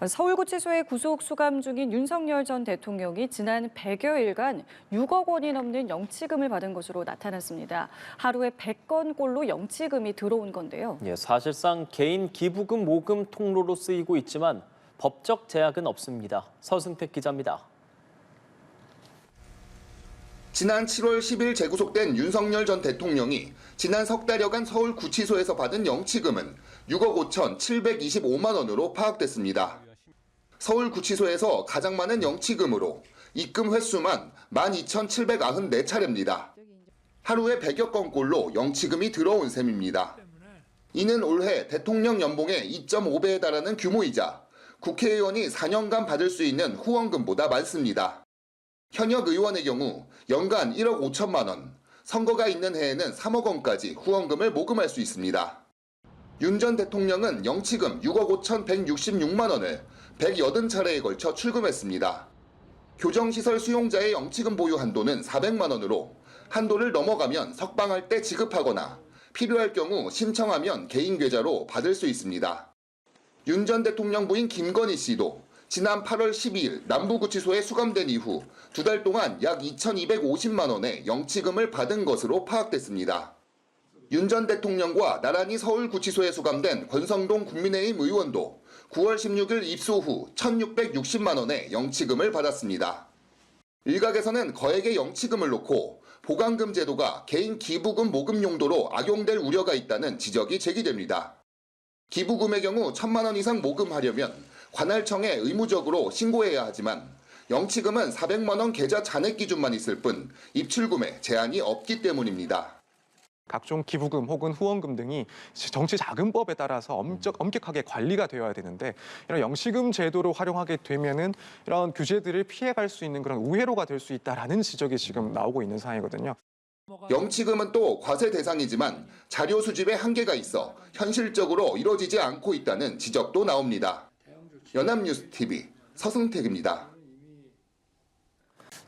서울구치소에 구속 수감 중인 윤석열 전 대통령이 지난 100여일간 6억 원이 넘는 영치금을 받은 것으로 나타났습니다. 하루에 100건꼴로 영치금이 들어온 건데요. 사실상 개인 기부금 모금 통로로 쓰이고 있지만 법적 제약은 없습니다. 서승택 기자입니다. 지난 7월 10일 재구속된 윤석열 전 대통령이 지난 석 달여간 서울구치소에서 받은 영치금은 6억 5,725만 원으로 파악됐습니다. 서울구치소에서 가장 많은 영치금으로 입금 횟수만 12,794차례입니다. 하루에 100여 건꼴로 영치금이 들어온 셈입니다. 이는 올해 대통령 연봉의 2.5배에 달하는 규모이자 국회의원이 4년간 받을 수 있는 후원금보다 많습니다. 현역 의원의 경우 연간 1억 5천만 원, 선거가 있는 해에는 3억 원까지 후원금을 모금할 수 있습니다. 윤 전 대통령은 영치금 6억 5,166만 원을 180차례에 걸쳐 출금했습니다. 교정시설 수용자의 영치금 보유 한도는 400만 원으로 한도를 넘어가면 석방할 때 지급하거나 필요할 경우 신청하면 개인 계좌로 받을 수 있습니다. 윤 전 대통령 부인 김건희 씨도 지난 8월 12일 남부구치소에 수감된 이후 2달 동안 약 2,250만 원의 영치금을 받은 것으로 파악됐습니다. 윤 전 대통령과 나란히 서울구치소에 수감된 권성동 국민의힘 의원도 9월 16일 입수 후 1,660만 원의 영치금을 받았습니다. 일각에서는 거액의 영치금을 놓고 보강금 제도가 개인 기부금 모금 용도로 악용될 우려가 있다는 지적이 제기됩니다. 기부금의 경우 1,000만 원 이상 모금하려면 관할청에 의무적으로 신고해야 하지만 영치금은 400만 원 계좌 잔액 기준만 있을 뿐 입출금에 제한이 없기 때문입니다. 각종 기부금 혹은 후원금 등이 정치자금법에 따라서 엄격하게 관리가 되어야 되는데 이런 영치금 제도를 활용하게 되면은 이런 규제들을 피해갈 수 있는 그런 우회로가 될 수 있다라는 지적이 지금 나오고 있는 상황이거든요. 영치금은 또 과세 대상이지만 자료 수집에 한계가 있어 현실적으로 이뤄지지 않고 있다는 지적도 나옵니다. 연합뉴스TV 서승택입니다.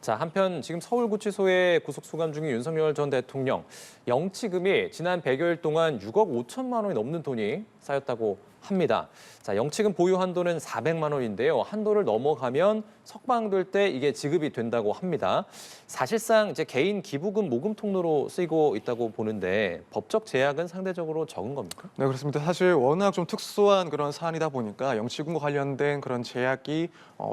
한편 지금 서울구치소에 구속 수감 중인 윤석열 전 대통령 영치금이 지난 100여일 동안 6억 5천만 원이 넘는 돈이 쌓였다고 합니다. 영치금 보유 한도는 400만 원인데요. 한도를 넘어가면 석방될 때 이게 지급이 된다고 합니다. 사실상 이제 개인 기부금 모금 통로로 쓰이고 있다고 보는데 법적 제약은 상대적으로 적은 겁니까? 네, 그렇습니다. 사실 워낙 좀 특수한 그런 사안이다 보니까 영치금과 관련된 그런 제약이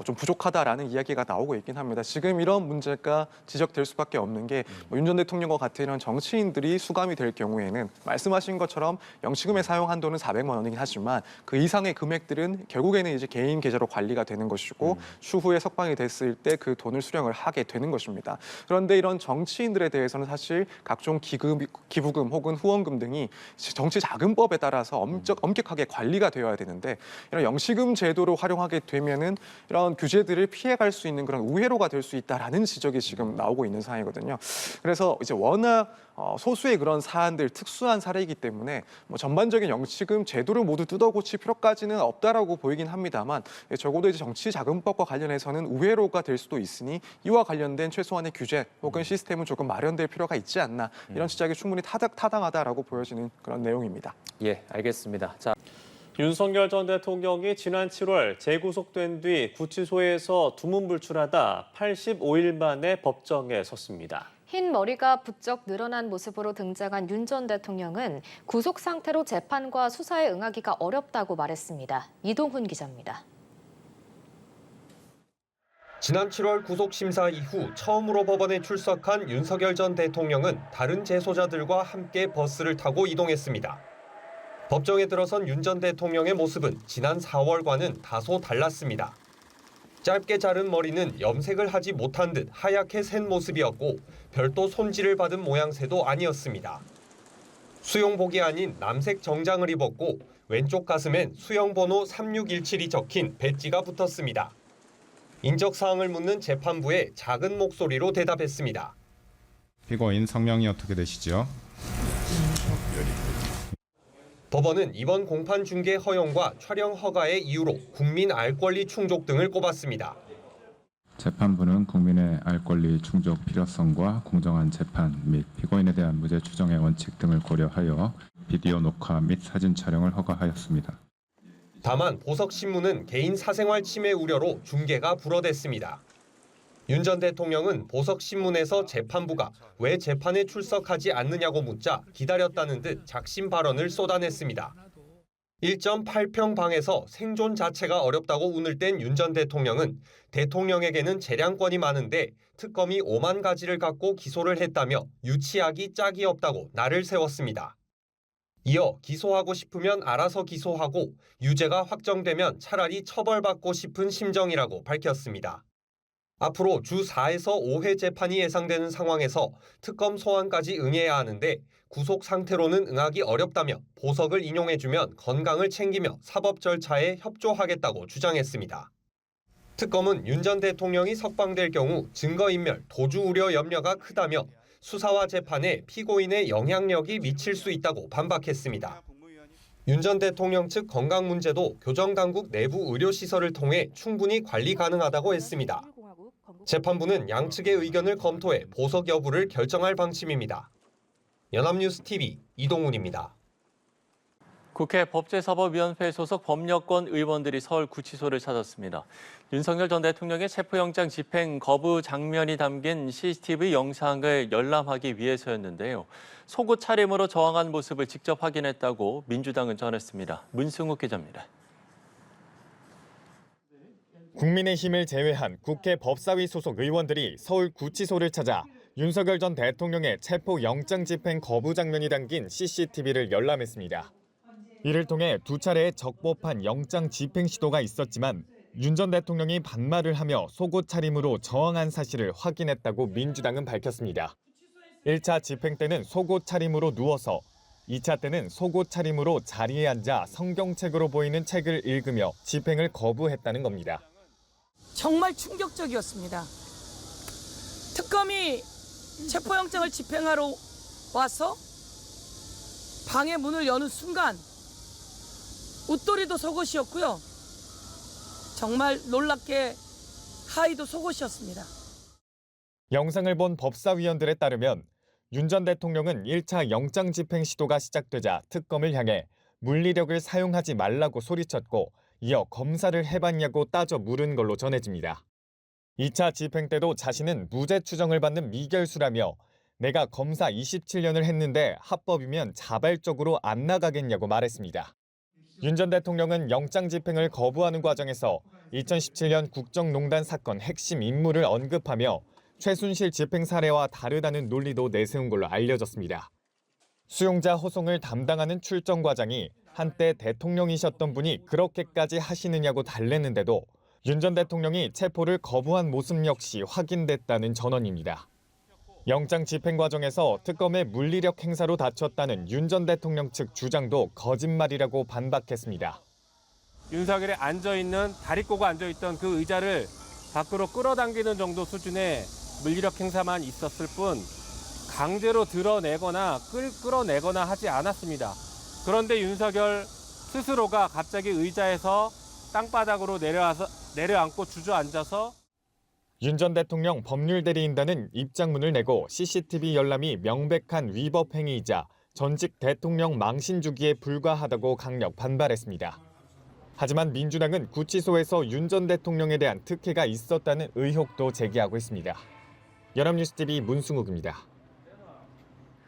좀 부족하다라는 이야기가 나오고 있긴 합니다. 지금 이런 문제가 지적될 수밖에 없는 게 윤 전 대통령과 같은 이런 정치인들이 수감이 될 경우에는 말씀하신 것처럼 영치금의 사용 한도는 400만 원이긴 하지만 그 이상의 금액들은 결국에는 이제 개인 계좌로 관리가 되는 것이고 추후에 석방이 됐을 때 그 돈을 수령을 하게 되는 것입니다. 그런데 이런 정치인들에 대해서는 사실 각종 기부금 혹은 후원금 등이 정치자금법에 따라서 엄격하게 관리가 되어야 되는데 이런 영치금 제도를 활용하게 되면은 이런 규제들을 피해갈 수 있는 그런 우회로가 될 수 있다라는 지적이 지금 나오고 있는 상황이거든요. 그래서 이제 워낙 소수의 그런 사안들, 특수한 사례이기 때문에 전반적인 영치금 제도를 모두 뜯어고칠 필요까지는 없다라고 보이긴 합니다만 적어도 이제 정치자금법과 관련해서는 우회로가 될 수도 있으니 이와 관련된 최소한의 규제 혹은 시스템은 조금 마련될 필요가 있지 않나 이런 지적이 충분히 타당하다라고 보여지는 그런 내용입니다. 예, 알겠습니다. 윤석열 전 대통령이 지난 7월 재구속된 뒤 구치소에서 두문불출하다 85일 만에 법정에 섰습니다. 흰 머리가 부쩍 늘어난 모습으로 등장한 윤 전 대통령은 구속 상태로 재판과 수사에 응하기가 어렵다고 말했습니다. 이동훈 기자입니다. 지난 7월 구속심사 이후 처음으로 법원에 출석한 윤석열 전 대통령은 다른 재소자들과 함께 버스를 타고 이동했습니다. 법정에 들어선 윤 전 대통령의 모습은 지난 4월과는 다소 달랐습니다. 짧게 자른 머리는 염색을 하지 못한 듯 하얗게 샌 모습이었고 별도 손질을 받은 모양새도 아니었습니다. 수용복이 아닌 남색 정장을 입었고 왼쪽 가슴엔 수영번호 3617이 적힌 배지가 붙었습니다. 인적사항을 묻는 재판부에 작은 목소리로 대답했습니다. 피고인 성명이 어떻게 되시죠? 법원은 이번 공판 중계 허용과 촬영 허가의 이유로 국민 알 권리 충족 등을 꼽았습니다. 재판부는 국민의 알 권리 충족 필요성과 공정한 재판 및 피고인에 대한 무죄 추정의 원칙 등을 고려하여 비디오 녹화 및 사진 촬영을 허가하였습니다. 다만 보석신문은 개인 사생활 침해 우려로 중계가 불어댔습니다. 윤 전 대통령은 보석신문에서 재판부가 왜 재판에 출석하지 않느냐고 묻자 기다렸다는 듯 작심 발언을 쏟아냈습니다. 1.8평 방에서 생존 자체가 어렵다고 운을 뗀 윤 전 대통령은 대통령에게는 재량권이 많은데 특검이 5만 가지를 갖고 기소를 했다며 유치하기 짝이 없다고 날을 세웠습니다. 이어 기소하고 싶으면 알아서 기소하고 유죄가 확정되면 차라리 처벌받고 싶은 심정이라고 밝혔습니다. 앞으로 주 4에서 5회 재판이 예상되는 상황에서 특검 소환까지 응해야 하는데 구속 상태로는 응하기 어렵다며 보석을 인용해주면 건강을 챙기며 사법 절차에 협조하겠다고 주장했습니다. 특검은 윤 전 대통령이 석방될 경우 증거인멸, 도주 우려 염려가 크다며 수사와 재판에 피고인의 영향력이 미칠 수 있다고 반박했습니다. 윤 전 대통령 측 건강 문제도 교정당국 내부 의료시설을 통해 충분히 관리 가능하다고 했습니다. 재판부는 양측의 의견을 검토해 보석 여부를 결정할 방침입니다. 연합뉴스 TV 이동훈입니다. 국회 법제사법위원회 소속 법여권 의원들이 서울구치소를 찾았습니다. 윤석열 전 대통령의 체포영장 집행 거부 장면이 담긴 CCTV 영상을 열람하기 위해서였는데요. 속옷 차림으로 저항한 모습을 직접 확인했다고 민주당은 전했습니다. 문승욱 기자입니다. 국민의힘을 제외한 국회 법사위 소속 의원들이 서울구치소를 찾아 윤석열 전 대통령의 체포영장 집행 거부 장면이 담긴 CCTV를 열람했습니다. 이를 통해 두 차례의 적법한 영장 집행 시도가 있었지만 윤 전 대통령이 반말을 하며 속옷 차림으로 저항한 사실을 확인했다고 민주당은 밝혔습니다. 1차 집행 때는 속옷 차림으로 누워서 2차 때는 속옷 차림으로 자리에 앉아 성경책으로 보이는 책을 읽으며 집행을 거부했다는 겁니다. 정말 충격적이었습니다. 특검이 체포영장을 집행하러 와서 방의 문을 여는 순간 웃도리도 속옷이었고요. 정말 놀랍게 하의도 속옷이었습니다. 영상을 본 법사위원들에 따르면 윤 전 대통령은 1차 영장 집행 시도가 시작되자 특검을 향해 물리력을 사용하지 말라고 소리쳤고 이어 검사를 해봤냐고 따져 물은 걸로 전해집니다. 2차 집행 때도 자신은 무죄 추정을 받는 미결수라며 내가 검사 27년을 했는데 합법이면 자발적으로 안 나가겠냐고 말했습니다. 윤 전 대통령은 영장 집행을 거부하는 과정에서 2017년 국정농단 사건 핵심 인물을 언급하며 최순실 집행 사례와 다르다는 논리도 내세운 걸로 알려졌습니다. 수용자 호송을 담당하는 출정 과장이 한때 대통령이셨던 분이 그렇게까지 하시느냐고 달랬는데도 윤 전 대통령이 체포를 거부한 모습 역시 확인됐다는 전언입니다. 영장 집행 과정에서 특검의 물리력 행사로 다쳤다는 윤 전 대통령 측 주장도 거짓말이라고 반박했습니다. 윤석열이 다리 꼬고 앉아있던 그 의자를 밖으로 끌어당기는 정도 수준의 물리력 행사만 있었을 뿐 강제로 드러내거나 끌어내거나 하지 않았습니다. 그런데 윤석열 스스로가 갑자기 의자에서 땅바닥으로 내려앉고 주저앉아서 윤 전 대통령 법률대리인단은 입장문을 내고 CCTV 열람이 명백한 위법 행위이자 전직 대통령 망신 주기에 불과하다고 강력 반발했습니다. 하지만 민주당은 구치소에서 윤 전 대통령에 대한 특혜가 있었다는 의혹도 제기하고 있습니다. 연합뉴스 TV 문승욱입니다.